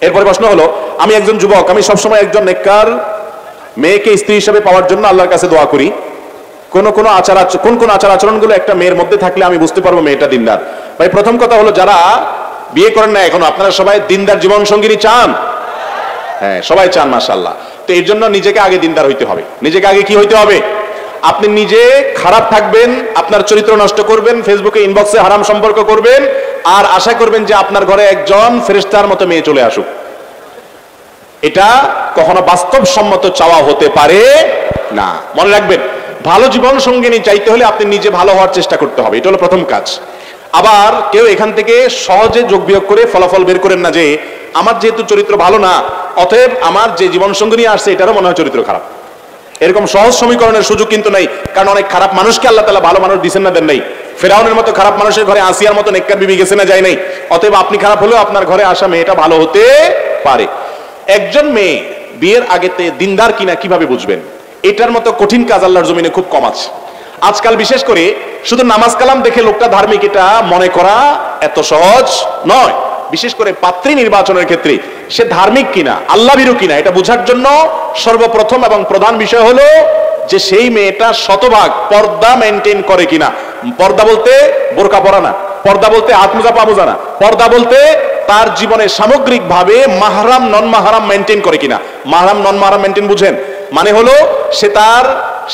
এরপরে প্রশ্ন হলো, আমি একজন যুবক, আমি সবসময় একজন নেককার মেয়েকে স্ত্রী হিসেবে পাওয়ার জন্য আল্লাহর কাছে দোয়া করি। কোন কোন আচার আচরণগুলো একটা মেয়ের মধ্যে থাকলে আমি বুঝতে পারবো মেয়েটা দিনদার? ভাই, প্রথম কথা হলো, যারা বিয়ে করেন না এখনো, আপনারা সবাই দিনদার জীবন সঙ্গিনী চান? হ্যাঁ, সবাই চান, মাশাআল্লাহ। তো এর জন্য নিজেকে আগে দিনদার হইতে হবে। নিজেকে আগে কি হইতে হবে? আপনি নিজে খারাপ থাকবেন, আপনার চরিত্র নষ্ট করবেন, ফেসবুকে ইনবক্সে হারাম সম্পর্ক করবেন, আর আশা করবেন যে আপনার ঘরে একজন ফেরেশতার মতো মেয়ে চলে আসুক। এটা কখনো বাস্তবসম্মত চাওয়া হতে পারে না। মনে রাখবেন, ভালো জীবন সঙ্গিনী চাইতে হলে আপনি নিজে ভালো হওয়ার চেষ্টা করতে হবে। এটা হলো প্রথম কাজ। আবার কেউ এখান থেকে সহজে যোগ বিয়োগ করে ফলাফল বের করেন না যে আমার যেহেতু চরিত্র ভালো না, অতএব আমার যে জীবন সঙ্গিনী আসছে এটারও মনে হয় চরিত্র খারাপ। এরকম সহজ সমীকরণের সুযোগ কিন্তু নাই। কারণ অনেক খারাপ মানুষকে আল্লাহ তাআলা ভালো মানুষ দিচ্ছেন না, দেন নাই। ফেরাউনের মতো খারাপ মানুষের ঘরে আসিয়ার মতো নেককার বিবি গেছে না, যায় নাই। অতএব আপনি খারাপ হলেও আপনার ঘরে আসা মেয়েটা ভালো হতে পারে। একজন মেয়ে বিয়ের আগেতে দিনদার কিনা কিভাবে বুঝবেন? এটার মতো কঠিন কাজ আল্লাহর জমিনে খুব কম আছে। আজকাল বিশেষ করে শুধু নামাজ কালাম দেখে লোকটা ধার্মিক এটা মনে করা এত সহজ নয়। বিশেষ করে পাত্রী নির্বাচনের ক্ষেত্রে সে ধার্মিক কিনা, আল্লাহ ভীরু কিনা, এটা বোঝার জন্য সর্বপ্রথম এবং প্রধান বিষয় হলো যে সেই মেয়েটা শতভাগ পর্দা মেনটেন করে কিনা। পর্দা বলতে বোরকা পরা না, পর্দা বলতে হাত মোজা পা মোজা না, পর্দা বলতে তার জীবনে সামগ্রিকভাবে মাহরাম নন মাহরাম মেনটেন করে কিনা। মাহরাম নন মাহরাম মেনটেন বুঝেন? মানে হলো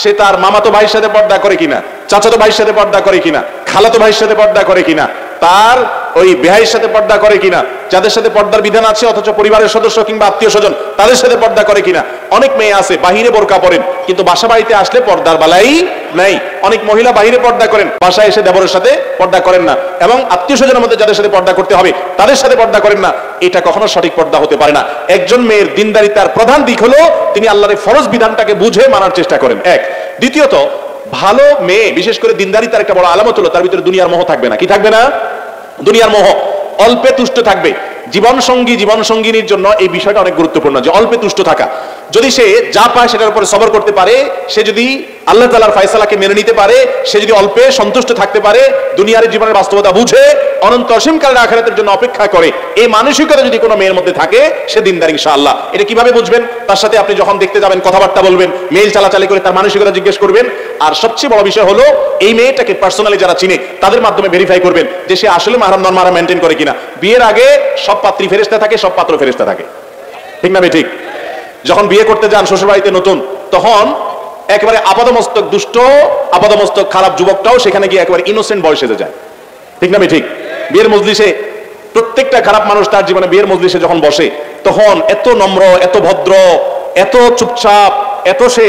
সে তার মামাতো ভাইয়ের সাথে পর্দা করে কিনা, চাচাতো ভাইয়ের সাথে পর্দা করে কিনা, খালাতো ভাইয়ের সাথে পর্দা করে কিনা, তার ওই বেহাইয়ের সাথে পর্দা করে কিনা, যাদের সাথে পর্দার বিধান আছে অথচ পরিবারের সদস্য কিংবা আত্মীয় স্বজন তাদের সাথে পর্দা করে কিনা। অনেক মেয়ে আছে বাহিরে বোরকা পরেন কিন্তু বাসা বাড়িতে আসলে পর্দার বালাই নাই। অনেক মহিলা বাহিরে পর্দা করেন, বাসায় এসে দেবরের সাথে পর্দা করেন না, এবং আত্মীয় স্বজনের মধ্যে যাদের সাথে পর্দা করতে হবে তাদের সাথে পর্দা করেন না। এটা কখনো সঠিক পর্দা হতে পারে না। একজন মেয়ের দিনদারিতার প্রধান দিক হলো তিনি আল্লাহর ফরজ বিধানটাকে বুঝে মানার চেষ্টা করেন, এক। দ্বিতীয়ত, ভালো মেয়ে বিশেষ করে দিনদারিতার একটা বড় আলামত হলো তার ভিতরে দুনিয়ার মোহ থাকবে না। কি থাকবে না? দুনিয়ার মোহ। অল্পে তুষ্ট থাকবে। জীবন সঙ্গিনীর জন্য এই বিষয়টা অনেক গুরুত্বপূর্ণ যে অল্পে তুষ্ট থাকা। যদি সে যা পায় সেটার উপরে সবর করতে পারে, সে যদি আল্লাহ তাআলার ফয়সালাকে মেনে নিতে পারে, সে যদি অল্পে সন্তুষ্ট থাকতে পারে, দুনিয়ার জীবনের বাস্তবতা বুঝে অনন্ত অসীমকালের আখিরাতের জন্য অপেক্ষা করে, এই মানসিকতা যদি কোনো মেয়ের মধ্যে থাকে সে দিনদার ইনশাআল্লাহ। এটা কিভাবে বুঝবেন? তার সাথে আপনি যখন দেখতে যাবেন কথাবার্তা বলবেন, মেইল চালাচালি করে তার মানসিকতা জিজ্ঞেস করবেন। আর সবচেয়ে বড় বিষয় হলো এই মেয়েটাকে পার্সোনালি যারা চিনে তাদের মাধ্যমে ভেরিফাই করবেন যে সে আসলে মাহরাম নন মাহরাম মেনটেন করে কিনা। বিয়ের আগে সব পাত্রী ফেরেশতা থাকে, সব পাত্র ফেরেশতা থাকে, ঠিক না? ঠিক। যখন বিয়ে করতে যান শ্বশুরবাড়িতে নতুন, তখন একেবারে আপাদমস্তক দুষ্ট, আপাদমস্তক খারাপ যুবকটাও সেখানে গিয়ে একেবারে ইনোসেন্ট বয় সেজে যায়, ঠিক না? ঠিক। বিয়ের মজলিসে প্রত্যেকটা খারাপ মানুষ তার জীবনে বিয়ের মজলিসে যখন বসে তখন এত নম্র, এত ভদ্র, এত চুপচাপ, এত সে